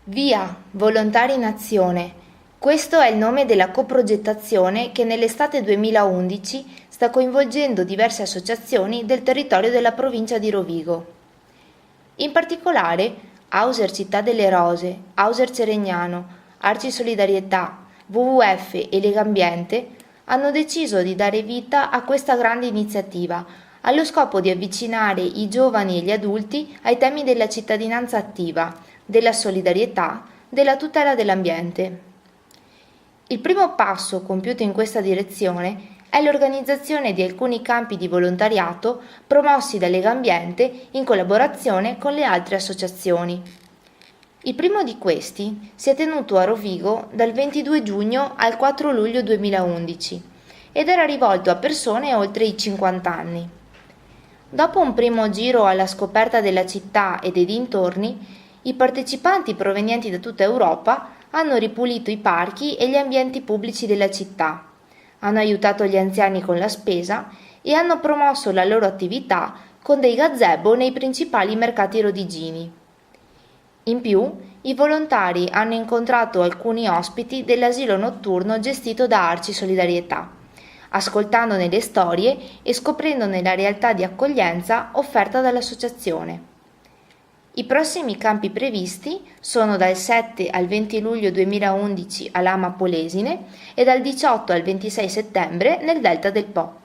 Via, Volontari in Azione. Questo è il nome della coprogettazione che nell'estate 2011 sta coinvolgendo diverse associazioni del territorio della provincia di Rovigo. In particolare, Auser Città delle Rose, Auser Ceregnano, Arci Solidarietà, WWF e Legambiente hanno deciso di dare vita a questa grande iniziativa, allo scopo di avvicinare i giovani e gli adulti ai temi della cittadinanza attiva, della solidarietà, della tutela dell'ambiente. Il primo passo compiuto in questa direzione è l'organizzazione di alcuni campi di volontariato promossi da Legambiente in collaborazione con le altre associazioni. Il primo di questi si è tenuto a Rovigo dal 22 giugno al 4 luglio 2011 ed era rivolto a persone oltre i 50 anni. Dopo un primo giro alla scoperta della città e dei dintorni, i partecipanti provenienti da tutta Europa hanno ripulito i parchi e gli ambienti pubblici della città, hanno aiutato gli anziani con la spesa e hanno promosso la loro attività con dei gazebo nei principali mercati rodigini. In più, i volontari hanno incontrato alcuni ospiti dell'asilo notturno gestito da Arci Solidarietà, ascoltandone le storie e scoprendone la realtà di accoglienza offerta dall'associazione. I prossimi campi previsti sono dal 7 al 20 luglio 2011 a Lama Polesine e dal 18 al 26 settembre nel Delta del Po.